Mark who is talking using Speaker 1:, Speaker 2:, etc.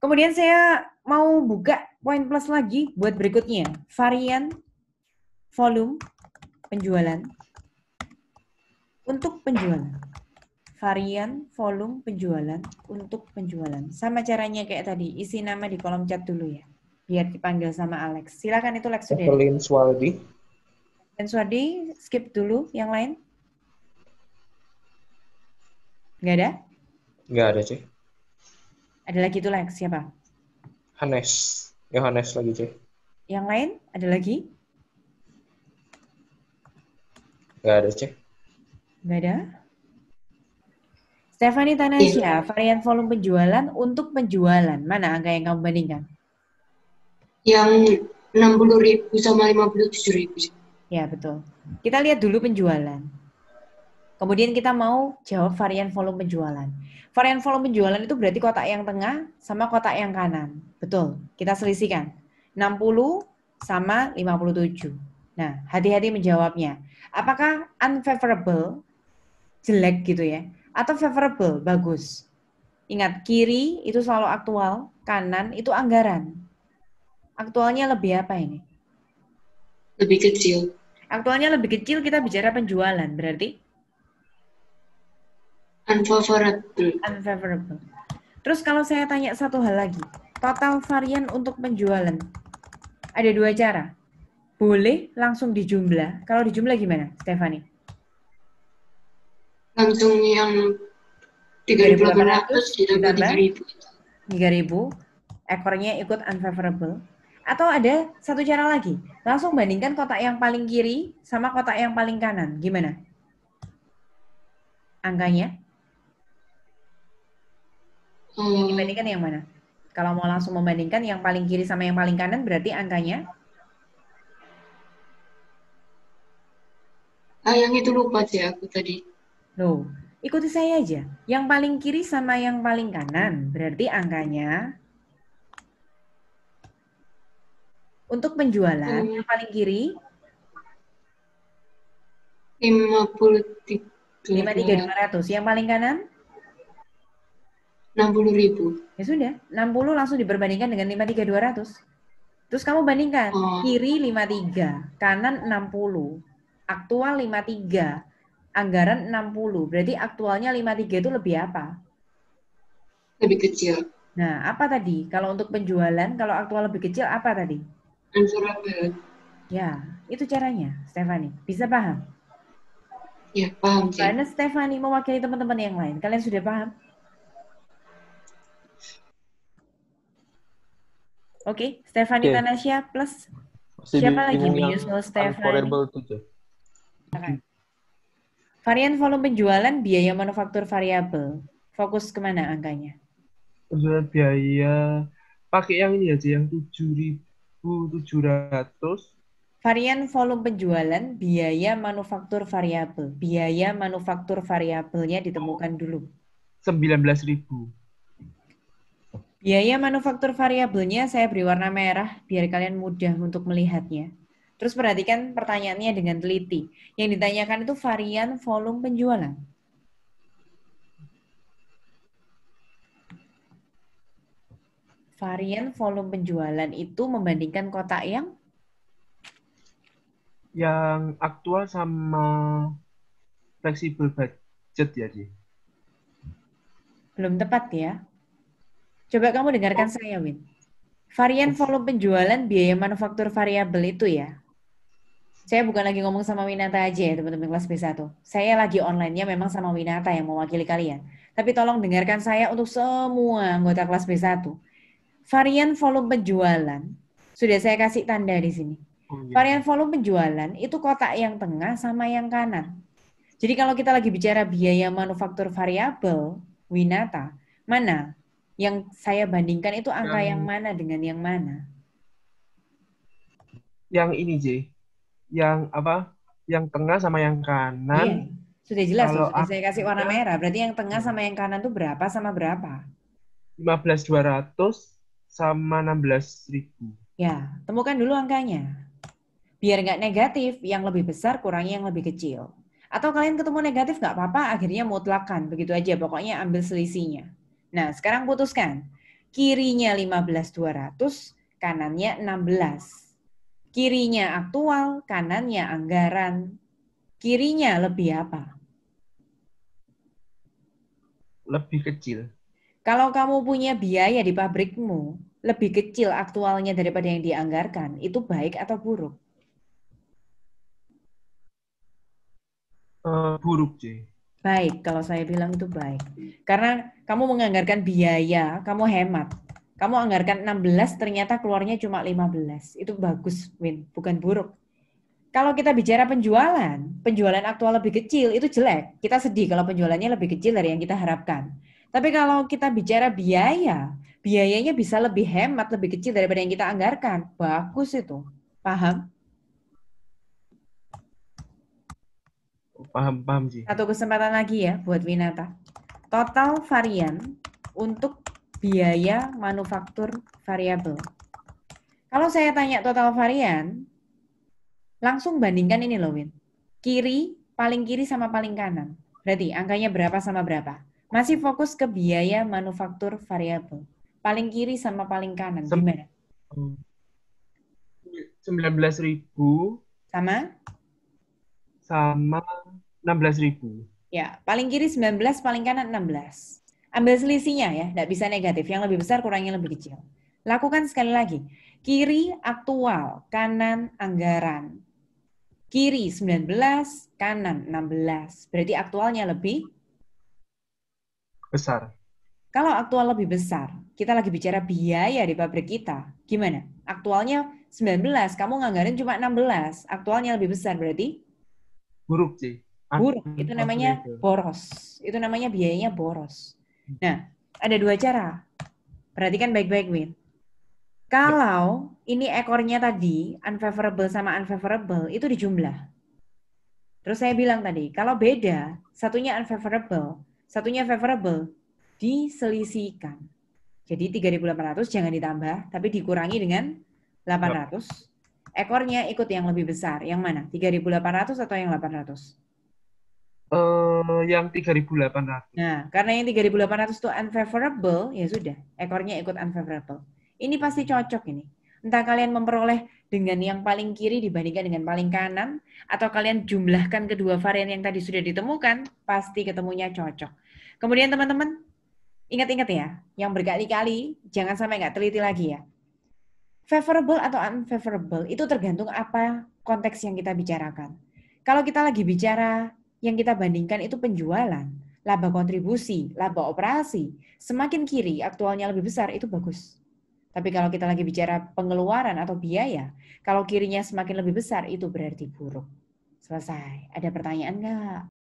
Speaker 1: Kemudian saya mau buka poin plus lagi buat berikutnya. Varian volume penjualan untuk penjualan. Varian volume penjualan untuk penjualan. Sama caranya kayak tadi, isi nama di kolom chat dulu ya. Biar dipanggil sama Alex. Silakan itu Lex sudah.
Speaker 2: Evelyn Swaldi.
Speaker 1: Dan Swadi, skip dulu yang lain. Nggak ada?
Speaker 2: Nggak ada, Cek.
Speaker 1: Ada lagi tuh Lex, siapa?
Speaker 2: Hanes. Yohanes lagi, Cek.
Speaker 1: Yang lain? Ada lagi?
Speaker 2: Nggak ada, Cek.
Speaker 1: Nggak ada? Stephanie Tanasya, varian volume penjualan untuk penjualan. Mana angka yang kamu bandingkan?
Speaker 3: Yang 60.000 sama 57.000.
Speaker 1: Ya, betul. Kita lihat dulu penjualan. Kemudian kita mau jawab varian volume penjualan. Varian volume penjualan itu berarti kotak yang tengah sama kotak yang kanan. Betul, kita selisihkan. 60 sama 57. Nah, hati-hati menjawabnya. Apakah unfavorable, jelek gitu ya, atau favorable, bagus? Ingat, kiri itu selalu aktual, kanan itu anggaran. Aktualnya lebih apa ini?
Speaker 3: Lebih kecil.
Speaker 1: Aktualnya lebih kecil, kita bicara penjualan, berarti?
Speaker 3: Unfavorable.
Speaker 1: Unfavorable. Terus kalau saya tanya satu hal lagi, total varian untuk penjualan, ada dua cara. Boleh langsung dijumlah. Kalau dijumlah gimana, Stephanie?
Speaker 3: Langsung yang 3.800 ditambah 3.000.
Speaker 1: 3.000, ekornya ikut unfavorable. Atau ada satu cara lagi, langsung bandingkan kotak yang paling kiri sama kotak yang paling kanan. Gimana? Angkanya? Dibandingkan yang mana? Kalau mau langsung membandingkan yang paling kiri sama yang paling kanan, berarti angkanya?
Speaker 3: Yang itu lupa sih aku tadi.
Speaker 1: Loh, ikuti saya aja. Yang paling kiri sama yang paling kanan, berarti angkanya untuk penjualan yang paling kiri 53.200, yang paling kanan
Speaker 3: 60.000.
Speaker 1: ya sudah, 60 langsung diperbandingkan dengan 53.200. Terus kamu bandingkan, kiri 53, kanan 60, aktual 53, anggaran 60. Berarti aktualnya 53 itu lebih apa?
Speaker 3: Lebih kecil.
Speaker 1: Nah, apa tadi? Kalau untuk penjualan, kalau aktual lebih kecil, apa tadi?
Speaker 3: Unfavorable.
Speaker 1: Ya, itu caranya, Stephanie. Bisa paham?
Speaker 3: Ya, paham sih.
Speaker 1: Karena Stephanie mewakili teman-teman yang lain. Kalian sudah paham? Oke, Stephanie Tanasya plus siapa lagi menyusul Stephanie? Varian volume penjualan biaya manufaktur variabel. Fokus kemana angkanya?
Speaker 4: Penjualan biaya pakai yang ini aja, yang 7.700.
Speaker 1: Varian volume penjualan biaya manufaktur variabel. Biaya manufaktur variabelnya ditemukan dulu.
Speaker 4: 19.000.
Speaker 1: Biaya manufaktur variabelnya saya beri warna merah biar kalian mudah untuk melihatnya. Terus perhatikan pertanyaannya dengan teliti. Yang ditanyakan itu varian volume penjualan. Varian volume penjualan itu membandingkan kotak
Speaker 4: yang aktual sama fleksibel budget ya, Ci?
Speaker 1: Belum tepat ya. Coba kamu dengarkan saya, Win. Varian volume penjualan biaya manufaktur variabel itu ya. Saya bukan lagi ngomong sama Winata aja ya, teman-teman kelas B1. Saya lagi online-nya memang sama Winata yang mewakili kalian. Tapi tolong dengarkan saya untuk semua anggota kelas B1. Varian volume penjualan, sudah saya kasih tanda di sini. Varian volume penjualan itu kotak yang tengah sama yang kanan. Jadi kalau kita lagi bicara biaya manufaktur variabel, Winata, mana yang saya bandingkan itu angka yang mana dengan yang mana?
Speaker 4: Yang ini, J. Yang apa? Yang tengah sama yang kanan.
Speaker 1: Iya, sudah jelas tuh, sudah saya kasih warna merah. Berarti yang tengah sama yang kanan tuh berapa sama berapa?
Speaker 4: 15.200 sama 16.000.
Speaker 1: Ya, temukan dulu angkanya. Biar nggak negatif, yang lebih besar kurangi yang lebih kecil. Atau kalian ketemu negatif nggak apa-apa, akhirnya mutlakan. Begitu aja, pokoknya ambil selisihnya. Nah, sekarang putuskan. Kirinya 15.200, kanannya 16. Kirinya aktual, kanannya anggaran. Kirinya lebih apa?
Speaker 4: Lebih kecil.
Speaker 1: Kalau kamu punya biaya di pabrikmu lebih kecil aktualnya daripada yang dianggarkan, itu baik atau buruk?
Speaker 4: Buruk, C.
Speaker 1: Baik, kalau saya bilang itu baik. Karena kamu menganggarkan biaya, kamu hemat. Kamu anggarkan 16, ternyata keluarnya cuma 15. Itu bagus, Win, bukan buruk. Kalau kita bicara penjualan, penjualan aktual lebih kecil, itu jelek. Kita sedih kalau penjualannya lebih kecil dari yang kita harapkan. Tapi kalau kita bicara biaya, biayanya bisa lebih hemat, lebih kecil daripada yang kita anggarkan. Bagus itu. Paham?
Speaker 4: Paham, C.
Speaker 1: Satu kesempatan lagi ya buat Winata. Total varian untuk biaya manufaktur variabel. Kalau saya tanya total varian, langsung bandingkan ini loh, Win. Paling kiri sama paling kanan. Berarti angkanya berapa sama berapa? Masih fokus ke biaya manufaktur variabel. Paling kiri sama paling kanan, gimana?
Speaker 4: 19.000
Speaker 1: Sama?
Speaker 4: sama 16.000.
Speaker 1: Ya, paling kiri 19, paling kanan 16. Ambil selisihnya ya, tidak bisa negatif. Yang lebih besar kurangnya lebih kecil. Lakukan sekali lagi. Kiri aktual, kanan anggaran. Kiri 19, kanan 16. Berarti aktualnya lebih
Speaker 4: Besar.
Speaker 1: Kalau aktual lebih besar, kita lagi bicara biaya di pabrik kita. Gimana? Aktualnya 19, kamu nganggarin cuma 16. Aktualnya lebih besar, berarti
Speaker 4: Buruk, C.
Speaker 1: buruk. Itu namanya
Speaker 4: Unfavorable.
Speaker 1: boros. Itu namanya biayanya boros. Nah, ada dua cara. Perhatikan baik-baik, Win. Kalau ini ekornya tadi, unfavorable sama unfavorable, itu dijumlah. Terus saya bilang tadi, kalau beda, satunya unfavorable, satunya favorable, diselisihkan. Jadi 3.800 jangan ditambah, tapi dikurangi dengan 800. Ekornya ikut yang lebih besar. Yang mana? 3.800 atau yang 800?
Speaker 4: Yang 3.800.
Speaker 1: Nah, karena yang 3.800 itu unfavorable, ya sudah, ekornya ikut unfavorable. Ini pasti cocok ini. Entah kalian memperoleh dengan yang paling kiri dibandingkan dengan paling kanan, atau kalian jumlahkan kedua varian yang tadi sudah ditemukan, pasti ketemunya cocok. Kemudian teman-teman, ingat-ingat ya, yang berkali-kali, jangan sampai nggak teliti lagi ya. Favorable atau unfavorable itu tergantung apa konteks yang kita bicarakan. Kalau kita lagi bicara yang kita bandingkan itu penjualan, laba kontribusi, laba operasi, semakin kiri aktualnya lebih besar itu bagus. Tapi kalau kita lagi bicara pengeluaran atau biaya, kalau kirinya semakin lebih besar itu berarti buruk. Selesai. Ada pertanyaan nggak?